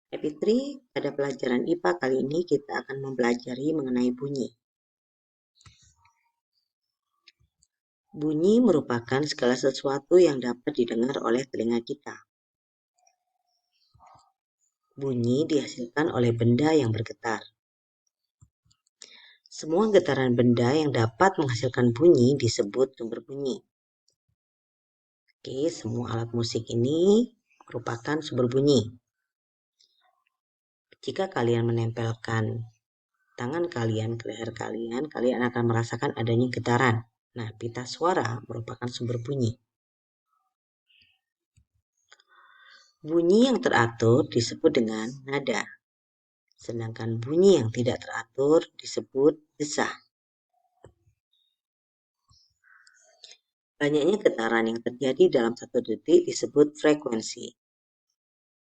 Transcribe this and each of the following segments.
Hai Fitri, pada pelajaran IPA kali ini kita akan mempelajari mengenai bunyi. Bunyi merupakan segala sesuatu yang dapat didengar oleh telinga kita. Bunyi dihasilkan oleh benda yang bergetar. Semua getaran benda yang dapat menghasilkan bunyi disebut sumber bunyi. Oke, semua alat musik ini merupakan sumber bunyi. Jika kalian menempelkan tangan kalian ke leher kalian, kalian akan merasakan adanya getaran. Nah, pita suara merupakan sumber bunyi. Bunyi yang teratur disebut dengan nada, sedangkan bunyi yang tidak teratur disebut desah. Banyaknya getaran yang terjadi dalam satu detik disebut frekuensi.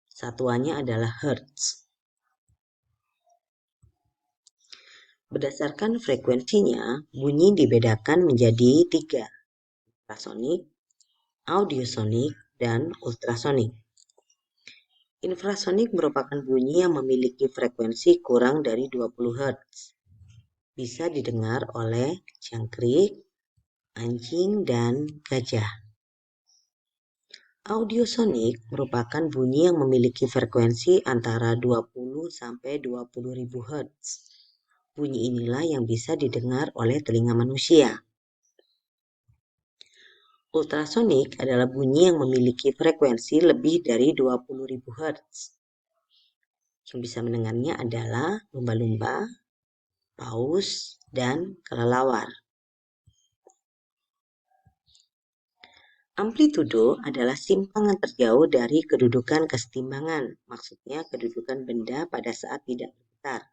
Satuannya adalah hertz. Berdasarkan frekuensinya, bunyi dibedakan menjadi 3, infrasonik, audiosonik, dan ultrasonik. Infrasonik merupakan bunyi yang memiliki frekuensi kurang dari 20 Hz. Bisa didengar oleh jangkrik, anjing, dan gajah. Audiosonik merupakan bunyi yang memiliki frekuensi antara 20 sampai 20.000 Hz. Bunyi inilah yang bisa didengar oleh telinga manusia. Ultrasonik adalah bunyi yang memiliki frekuensi lebih dari 20.000 Hz. Yang bisa mendengarnya adalah lumba-lumba, paus, dan kelelawar. Amplitudo adalah simpangan terjauh dari kedudukan kesetimbangan, maksudnya kedudukan benda pada saat tidak bergetar.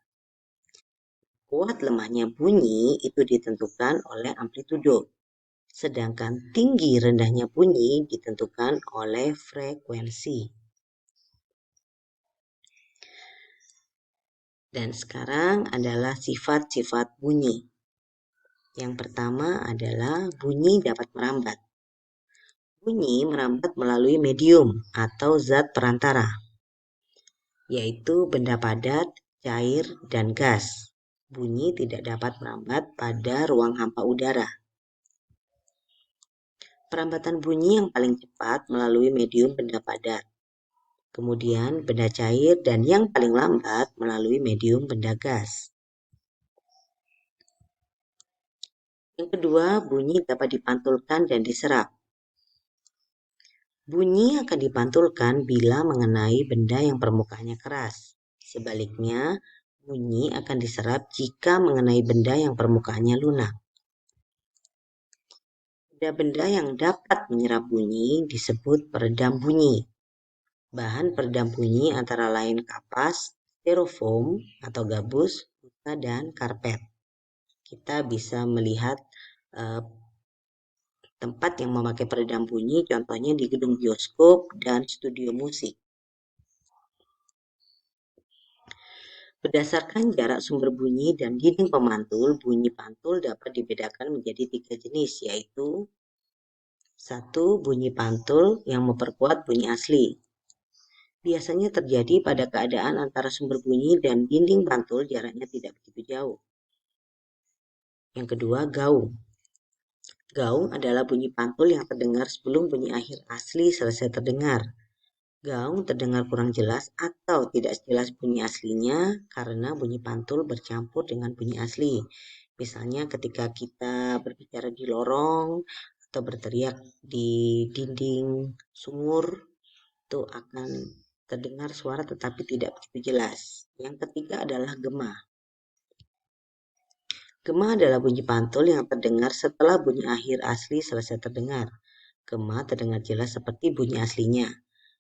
Kuat lemahnya bunyi itu ditentukan oleh amplitudo, sedangkan tinggi rendahnya bunyi ditentukan oleh frekuensi. Dan sekarang adalah sifat-sifat bunyi. Yang pertama adalah bunyi dapat merambat. Bunyi merambat melalui medium atau zat perantara, yaitu benda padat, cair, dan gas. Bunyi tidak dapat merambat pada ruang hampa udara. Perambatan bunyi yang paling cepat melalui medium benda padat, kemudian benda cair, dan yang paling lambat melalui medium benda gas. Yang kedua, bunyi dapat dipantulkan dan diserap. Bunyi akan dipantulkan bila mengenai benda yang permukaannya keras. Sebaliknya, bunyi akan diserap jika mengenai benda yang permukaannya lunak. Benda-benda yang dapat menyerap bunyi disebut peredam bunyi. Bahan peredam bunyi antara lain kapas, styrofoam atau gabus, busa, dan karpet. Kita bisa melihat tempat yang memakai peredam bunyi, contohnya di gedung bioskop dan studio musik. Berdasarkan jarak sumber bunyi dan dinding pemantul, bunyi pantul dapat dibedakan menjadi 3 jenis, yaitu 1. Bunyi pantul yang memperkuat bunyi asli. Biasanya terjadi pada keadaan antara sumber bunyi dan dinding pantul jaraknya tidak begitu jauh. Yang kedua, gaung. Gaung adalah bunyi pantul yang terdengar sebelum bunyi akhir asli selesai terdengar. Gaung terdengar kurang jelas atau tidak jelas bunyi aslinya karena bunyi pantul bercampur dengan bunyi asli. Misalnya ketika kita berbicara di lorong atau berteriak di dinding sumur, itu akan terdengar suara tetapi tidak begitu jelas. Yang ketiga adalah gema. Gema adalah bunyi pantul yang terdengar setelah bunyi akhir asli selesai terdengar. Gema terdengar jelas seperti bunyi aslinya.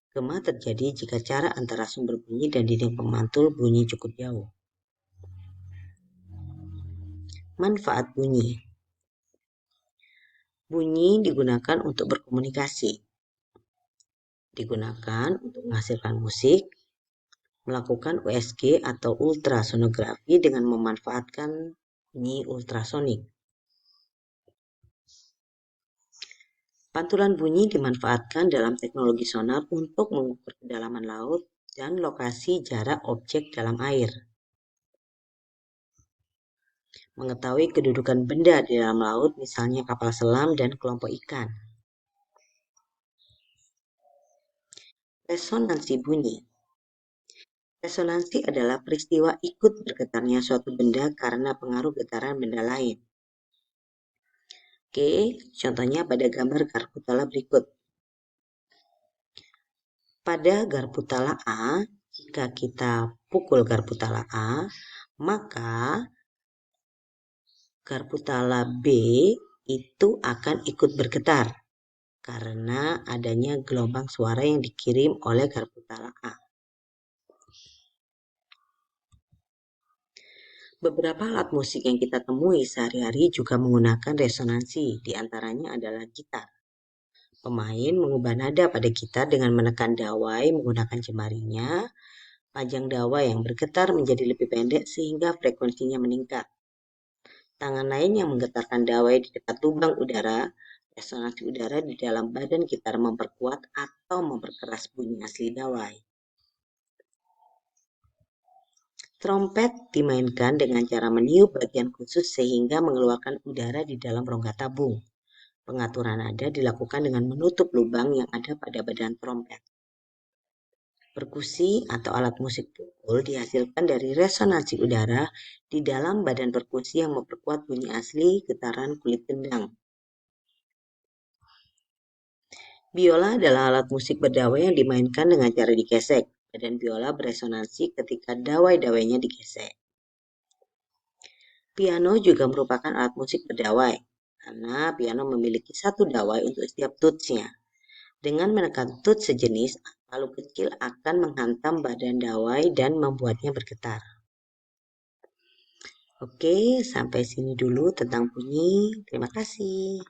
Gema terjadi jika jarak antara sumber bunyi dan dinding pemantul bunyi cukup jauh. Manfaat bunyi. Bunyi digunakan untuk berkomunikasi. Digunakan untuk menghasilkan musik, melakukan USG atau ultrasonografi dengan memanfaatkan bunyi ultrasonik. Pantulan bunyi dimanfaatkan dalam teknologi sonar untuk mengukur kedalaman laut dan lokasi jarak objek dalam air. Mengetahui kedudukan benda di dalam laut, misalnya kapal selam dan kelompok ikan. Resonansi bunyi. Resonansi adalah peristiwa ikut bergetarnya suatu benda karena pengaruh getaran benda lain. Oke, contohnya pada gambar garpu tala berikut. Pada garpu tala A, jika kita pukul garpu tala A, maka garpu tala B itu akan ikut bergetar karena adanya gelombang suara yang dikirim oleh garpu tala A. Beberapa alat musik yang kita temui sehari-hari juga menggunakan resonansi, diantaranya adalah gitar. Pemain mengubah nada pada gitar dengan menekan dawai menggunakan jemarinya. Panjang dawai yang bergetar menjadi lebih pendek sehingga frekuensinya meningkat. Tangan lain yang menggetarkan dawai di dekat lubang udara. Resonansi udara di dalam badan gitar memperkuat atau memperkeras bunyi asli dawai. Trompet dimainkan dengan cara meniup bagian khusus sehingga mengeluarkan udara di dalam rongga tabung. Pengaturan nada dilakukan dengan menutup lubang yang ada pada badan trompet. Perkusi atau alat musik pukul dihasilkan dari resonansi udara di dalam badan perkusi yang memperkuat bunyi asli getaran kulit gendang. Biola adalah alat musik berdawai yang dimainkan dengan cara digesek. Badan biola beresonansi ketika dawai-dawainya digesek. Piano juga merupakan alat musik berdawai, karena piano memiliki satu dawai untuk setiap tutsnya. Dengan menekan tuts sejenis, palu kecil akan menghantam badan dawai dan membuatnya bergetar. Oke, sampai sini dulu tentang bunyi. Terima kasih.